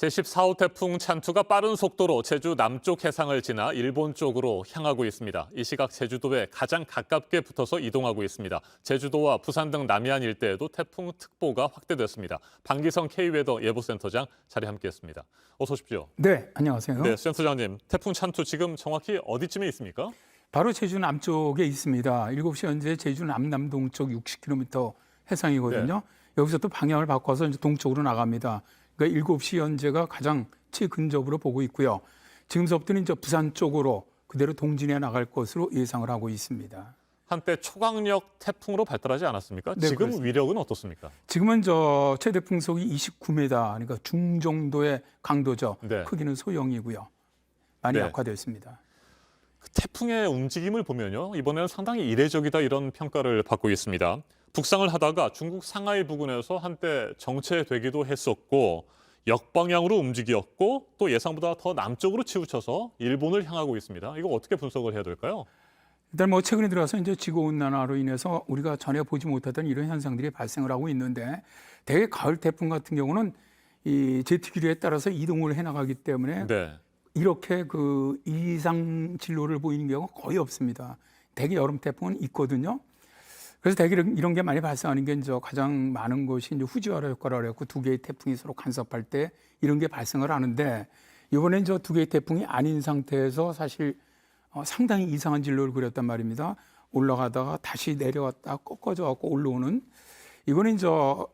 제14호 태풍 찬투가 빠른 속도로 제주 남쪽 해상을 지나 일본 쪽으로 향하고 있습니다. 이 시각 제주도에 가장 가깝게 붙어서 이동하고 있습니다. 제주도와 부산 등 남해안 일대에도 태풍 특보가 확대됐습니다. 방기성 K웨더 예보센터장 자리 함께했습니다. 어서 오십시오. 네, 안녕하세요. 네, 센터장님, 태풍 찬투 지금 정확히 어디쯤에 있습니까? 바로 제주 남쪽에 있습니다. 7시 현재 제주 남남동쪽 60km 해상이거든요. 네. 여기서 또 방향을 바꿔서 이제 동쪽으로 나갑니다. 그러니까 7시 현재가 가장 최근접으로 보고 있고요. 지금서부터는 이제 부산 쪽으로 그대로 동진해 나갈 것으로 예상을 하고 있습니다. 한때 초강력 태풍으로 발달하지 않았습니까? 네, 지금 그렇습니다. 위력은 어떻습니까? 지금은 최대 풍속이 29m, 그러니까 중정도의 강도죠. 네. 크기는 소형이고요. 많이 네. 약화됐습니다. 그 태풍의 움직임을 보면요, 이번에는 상당히 이례적이다 이런 평가를 받고 있습니다. 북상을 하다가 중국 상하이 부근에서 한때 정체되기도 했었고 역방향으로 움직였고 또 예상보다 더 남쪽으로 치우쳐서 일본을 향하고 있습니다. 이거 어떻게 분석을 해야 될까요? 일단 최근에 들어서 이제 지구온난화로 인해서 우리가 전혀 보지 못하던 이런 현상들이 발생을 하고 있는데, 대개 가을 태풍 같은 경우는 이 제트 기류에 따라서 이동을 해나가기 때문에 네. 이렇게 그 이상 진로를 보이는 경우가 거의 없습니다. 대개 여름 태풍은 있거든요. 그래서 대개 이런 게 많이 발생하는 게 이제 가장 많은 것이 이제 후지와라 효과라고 해서 두 개의 태풍이 서로 간섭할 때 이런 게 발생을 하는데, 이번엔 두 개의 태풍이 아닌 상태에서 사실 상당히 이상한 진로를 그렸단 말입니다. 올라가다가 다시 내려왔다 꺾어져 갖고 올라오는, 이거는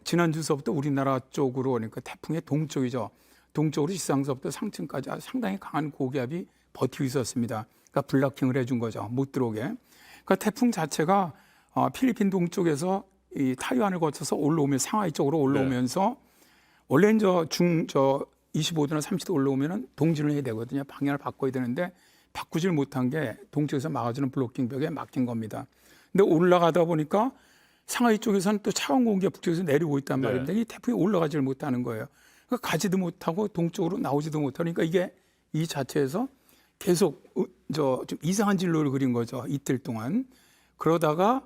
지난주서부터 우리나라 쪽으로, 그러니까 태풍의 동쪽이죠. 동쪽으로 지상서부터 상층까지 상당히 강한 고기압이 버티고 있었습니다. 그러니까 블락킹을 해준 거죠. 못 들어오게. 그러니까 태풍 자체가 필리핀 동쪽에서 이 타이완을 거쳐서 올라오면 상하이 쪽으로 올라오면서 원래 25도나 30도 올라오면은 동진을 해야 되거든요. 방향을 바꿔야 되는데 바꾸질 못한 게 동쪽에서 막아주는 블로킹 벽에 막힌 겁니다. 근데 올라가다 보니까 상하이 쪽에서는 또 차가운 공기가 북쪽에서 내려오고 있단 말입니다. 이 태풍이 올라가지를 못하는 거예요. 그러니까 가지도 못하고 동쪽으로 나오지도 못하니까 이게 이 자체에서 계속 좀 이상한 진로를 그린 거죠. 이틀 동안. 그러다가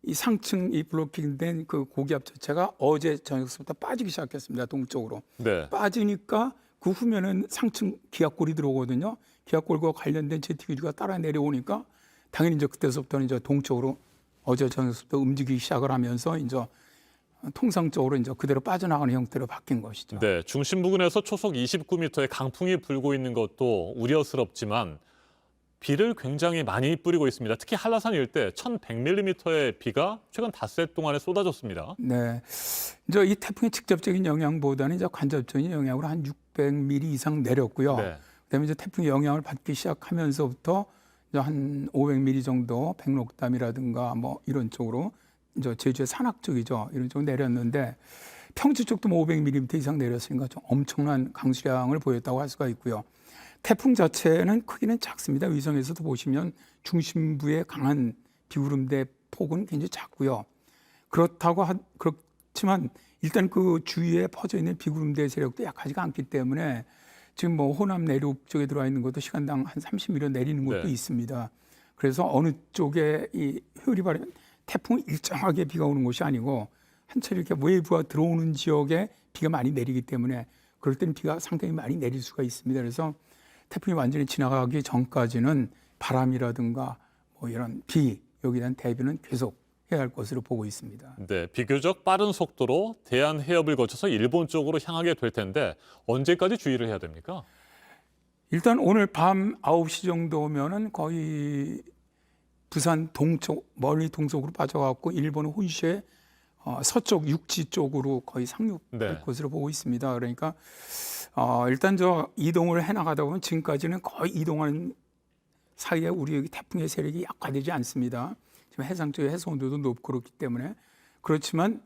이 상층 이 블로킹된 그 고기압 자체가 어제 저녁부터 빠지기 시작했습니다. 동쪽으로. 네. 빠지니까 그 후면은 상층 기압골이 들어오거든요. 기압골과 관련된 제트 기류가 따라 내려오니까 당연히 그때서부터는 동쪽으로 어제 저녁부터 움직이기 시작을 하면서 통상적으로 그대로 빠져나가는 형태로 바뀐 것이죠. 네, 중심 부근에서 초속 29m의 강풍이 불고 있는 것도 우려스럽지만 비를 굉장히 많이 뿌리고 있습니다. 특히 한라산 일대 1,100mm의 비가 최근 닷새 동안에 쏟아졌습니다. 네, 이 태풍의 직접적인 영향보다는 간접적인 영향으로 한 600mm 이상 내렸고요. 네. 그다음에 태풍의 영향을 받기 시작하면서부터 한 500mm 정도 백록담이라든가 뭐 이런 쪽으로 제주의 산악 쪽이죠. 이런 쪽 내렸는데 평지 쪽도 500mm 이상 내렸으니까 좀 엄청난 강수량을 보였다고 할 수가 있고요. 태풍 자체는 크기는 작습니다. 위성에서도 보시면 중심부의 강한 비구름대 폭은 굉장히 작고요. 그렇지만 일단 그 주위에 퍼져 있는 비구름대 세력도 약하지가 않기 때문에 지금 호남 내륙 쪽에 들어와 있는 것도 시간당 한 30mm 내리는 곳도 있습니다. 그래서 어느 쪽에 이 효율이 바르면 태풍은 일정하게 비가 오는 곳이 아니고 한 차례 이렇게 웨이브가 들어오는 지역에 비가 많이 내리기 때문에 그럴 때는 비가 상당히 많이 내릴 수가 있습니다. 그래서 태풍이 완전히 지나가기 전까지는 바람이라든가 뭐 이런 여기에 대한 대비는 계속 해야 할 것으로 보고 있습니다. 네, 비교적 빠른 속도로 대한 해협을 거쳐서 일본 쪽으로 향하게 될 텐데 언제까지 주의를 해야 됩니까? 일단 오늘 밤 9시 정도면은 거의 부산 동쪽, 멀리 동쪽으로 빠져갖고 일본 혼슈의 서쪽 육지 쪽으로 거의 상륙할 것으로 보고 있습니다. 그러니까 일단 이동을 해나가다 보면 지금까지는 거의 이동하는 사이에 우리 태풍의 세력이 약화되지 않습니다. 지금 해상 쪽의 해수 온도도 높고 그렇기 때문에. 그렇지만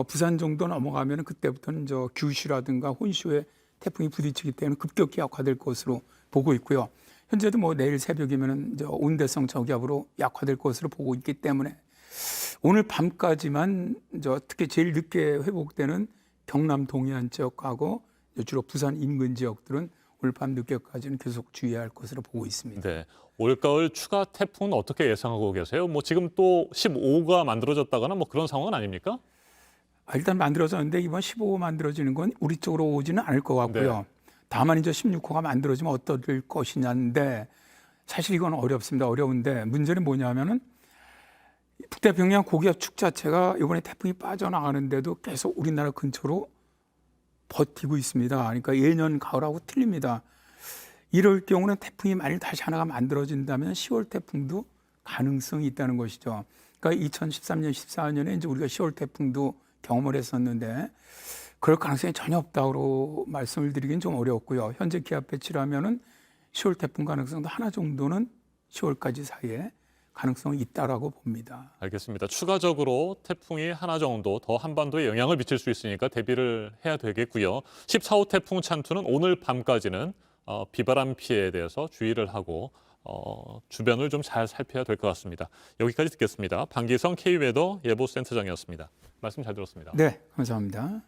부산 정도 넘어가면 그때부터는 규슈라든가 혼슈에 태풍이 부딪히기 때문에 급격히 약화될 것으로 보고 있고요. 현재도 내일 새벽이면 온대성 저기압으로 약화될 것으로 보고 있기 때문에 오늘 밤까지만 특히 제일 늦게 회복되는 경남 동해안 지역하고 주로 부산 인근 지역들은 오늘 밤 늦게까지는 계속 주의해야 할 것으로 보고 있습니다. 네, 올가을 추가 태풍은 어떻게 예상하고 계세요? 지금 또 15호가 만들어졌다거나 그런 상황은 아닙니까? 일단 만들어졌는데 이번 15호 만들어지는 건 우리 쪽으로 오지는 않을 것 같고요. 다만 이제 16호가 만들어지면 어떨 것이냐인데 사실 이건 어렵습니다. 어려운데 문제는 뭐냐면은 북태평양 고기압 축 자체가 이번에 태풍이 빠져나가는데도 계속 우리나라 근처로 버티고 있습니다. 그러니까 예년 가을하고 틀립니다. 이럴 경우는 태풍이 만일 다시 하나가 만들어진다면 10월 태풍도 가능성이 있다는 것이죠. 그러니까 2013년, 14년에 이제 우리가 10월 태풍도 경험을 했었는데 그럴 가능성이 전혀 없다고 말씀을 드리긴 좀 어렵고요. 현재 기압 배치라면은 10월 태풍 가능성도 하나 정도는 10월까지 사이에 가능성이 있다라고 봅니다. 알겠습니다. 추가적으로 태풍이 하나 정도 더 한반도에 영향을 미칠 수 있으니까 대비를 해야 되겠고요. 14호 태풍 찬투는 오늘 밤까지는 비바람 피해에 대해서 주의를 하고 주변을 좀 잘 살펴야 될 것 같습니다. 여기까지 듣겠습니다. 방기성 K웨더 예보센터장이었습니다. 말씀 잘 들었습니다. 네, 감사합니다.